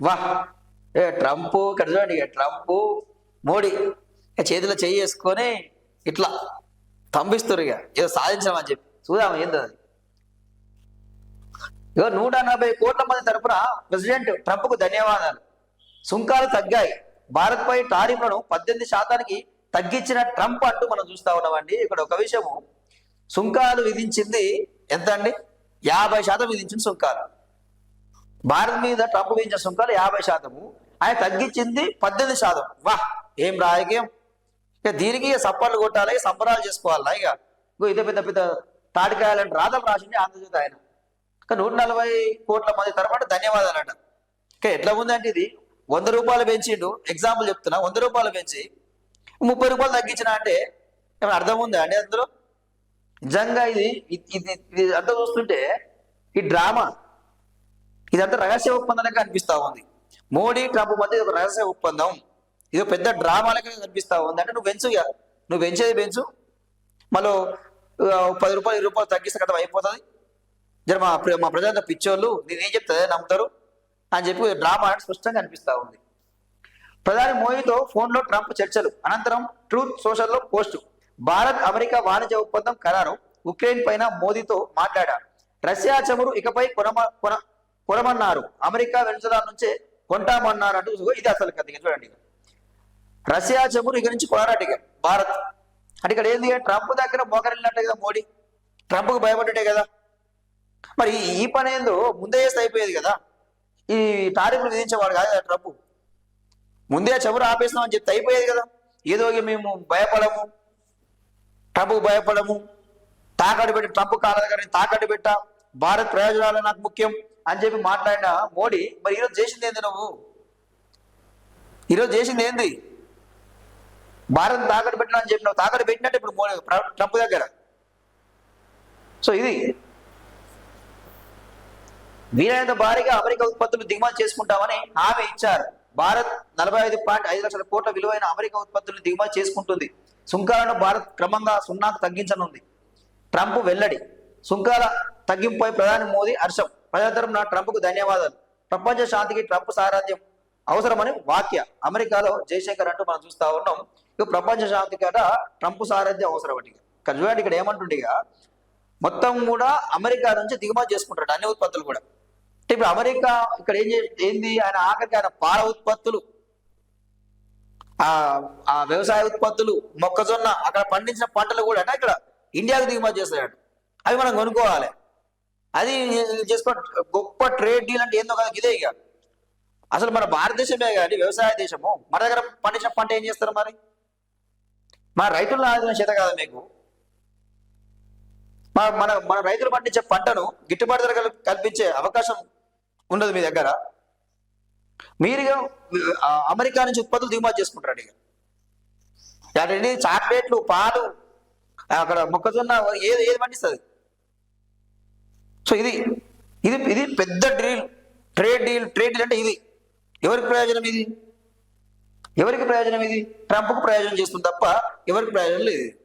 వాహ్! ట్రంప్ ఇక్కడ చూడండి, ఇక ట్రంప్, మోడీ చేతిలో చెయ్యి వేసుకొని ఇట్లా తంబిస్తున్నారు, ఇక ఏదో సాధించామని చెప్పి. చూద్దాం ఏందో అది. ఇగో 140 కోట్ల మంది తరపున ప్రెసిడెంట్ ట్రంప్ కు ధన్యవాదాలు. సుంకాలు తగ్గాయి, భారత్ పై టారిఫ్లను 18% తగ్గించిన ట్రంప్ అంటూ మనం చూస్తా ఉన్నామండి. ఇక్కడ ఒక విషయము, సుంకాలు విధించింది ఎంత అండి? 50% విధించిన సుంకాలు. భారత్ మీద ట్రంప్ విధించిన సుంకాలు 50%, ఆయన తగ్గించింది 18%. వాహ్, ఏం రాజకీయం! ఇక దీనికి సప్పర్లు కొట్టాలి, సంబరాలు చేసుకోవాలా. ఇక ఇదే పెద్ద పెద్ద తాటికాయాలని రాతలు రాసింది ఆంధ్రజ్యోతి ఆయన. 140 కోట్ల మంది తరపున ధన్యవాదాలు అంట. ఇక ఎట్లా ఉందంటే ఇది 100 రూపాయలు పెంచిండు, ఎగ్జాంపుల్ చెప్తున్నా, 100 రూపాయలు పెంచి 30 రూపాయలు తగ్గించిన అంటే ఏమైనా అర్థం ఉందా అండి అందులో? నిజంగా ఇది ఇది ఇది అంతా చూస్తుంటే ఈ డ్రామా, ఇదంతా రహస్య ఒప్పందాలకే కనిపిస్తా ఉంది. మోడీ ట్రంప్ మధ్య ఒక రహస్య ఒప్పందం, ఇది పెద్ద డ్రామాలకే కనిపిస్తా ఉంది. అంటే నువ్వు పెంచు, ఇక నువ్వు పెంచేది పెంచు, మళ్ళీ 10 రూపాయలు 20 రూపాయలు తగ్గిస్తే కదా అయిపోతుంది. జర మా ప్రజలంతా పిచ్చోళ్ళు, నేనేం చెప్తే నమ్ముతారు అని చెప్పి డ్రామా స్పష్టంగా అనిపిస్తా ఉంది. ప్రధాని మోదీతో ఫోన్లో ట్రంప్ చర్చలు, అనంతరం ట్రూత్ సోషల్లో పోస్టు. భారత్ అమెరికా వాణిజ్య ఒప్పందం ఖరారు, ఉక్రెయిన్ పైన మోదీతో మాట్లాడారు. రష్యా చమురు ఇకపై కొనమన్నారు, అమెరికా వెనుజులా నుంచే కొంటామన్నారు అంటూ. ఇది అసలు కథ చూడండి. రష్యా చమురు ఇక నుంచి కొనరాట ఇక భారత్ అంటే. ఇక్కడ ఏంది, ట్రంప్ దగ్గర మోకరిల్లినట్టే కదా మోడీ, ట్రంప్కు భయపడ్డటే కదా. మరి ఈ పని ఏందో ముందే చేస్తే అయిపోయేది కదా. ఈ టారిఫ్లు విధించేవాడు కాదు కదా ట్రంప్, ముందే చమురు ఆపేస్తామని చెప్తే అయిపోయేది కదా. ఏదో మేము భయపడము, ట్రంప్కు భయపడము, తాకట్టు పెట్టి ట్రంప్ కాళ్ళ దగ్గర తాకట్టు పెట్టా, భారత్ ప్రయోజనాలు నాకు ముఖ్యం అని చెప్పి మాట్లాడిన మోడీ, మరి ఈరోజు చేసింది ఏంది? నువ్వు ఈరోజు చేసింది ఏంది? భారత్ తాకట్టు పెట్టినా అని చెప్పినావు, తాకట్టు పెట్టినట్టు ఇప్పుడు మోడీ ట్రంప్ దగ్గర. సో ఇది వీలైనంత భారీగా అమెరికా ఉత్పత్తులు దిగుమతి చేసుకుంటామని హామీ ఇచ్చారు. భారత్ 45.5 లక్షల కోట్ల విలువైన అమెరికా ఉత్పత్తులను దిగుమతి చేసుకుంటుంది. సుంకాలను భారత్ క్రమంగా 0కు తగ్గించనుంది. ట్రంప్ వెల్లడి, సుంకాల తగ్గింపుపై ప్రధాని మోదీ హర్షం. ప్రజల తరపున ట్రంప్కు ధన్యవాదాలు. ప్రపంచ శాంతికి ట్రంప్ సారథ్యం అవసరమని వ్యాఖ్య. అమెరికాలో జయశంకర్ అంటూ మనం చూస్తా ఉన్నాం. ఇక ప్రపంచ శాంతికి అట ట్రంప్ సారథ్యం అవసరం అండి. ఇక్కడ చూడండి, ఇక్కడ ఏమంటుండగా మొత్తం కూడా అమెరికా నుంచి దిగుమతి చేసుకుంటాడు అన్ని ఉత్పత్తులు కూడా. ఇప్పుడు అమెరికా ఇక్కడ ఏంది, ఆయన ఆఖరికి ఆయన పాల ఉత్పత్తులు, ఆ వ్యవసాయ ఉత్పత్తులు, మొక్కజొన్న అక్కడ పండించిన పంటలు కూడా ఇక్కడ ఇండియాకు దిగుమతి చేస్తాడు. అవి మనం కొనుక్కోవాలి. అది చేసుకో, గొప్ప ట్రేడ్ డీల్ అంటే ఏందో కదా ఇదే. ఇక అసలు మన భారతదేశమే కానీ వ్యవసాయ దేశము, మన దగ్గర పండించిన పంట ఏం చేస్తారు మరి? మన రైతులను ఆదుకునే చేత కాదా మీకు? మన మన రైతులు పండించే పంటను గిట్టుబాటు ధర కల్పించే అవకాశం ఉండదు మీ దగ్గర. మీరుగా అమెరికా నుంచి ఉత్పత్తులు దిగుమతి చేసుకుంటారు. ఇక అంటే చాక్లెట్లు, పాలు, అక్కడ మొక్కజొన్న, ఏది ఏది పండిస్తుంది. సో ఇది ఇది ఇది పెద్ద ట్రేడ్ డీల్ అంటే ఇది. ఎవరికి ప్రయోజనం ఇది? ఎవరికి ప్రయోజనం ఇది? ట్రంప్కు ప్రయోజనం చేస్తుంది తప్ప ఎవరికి ప్రయోజనం లేదు.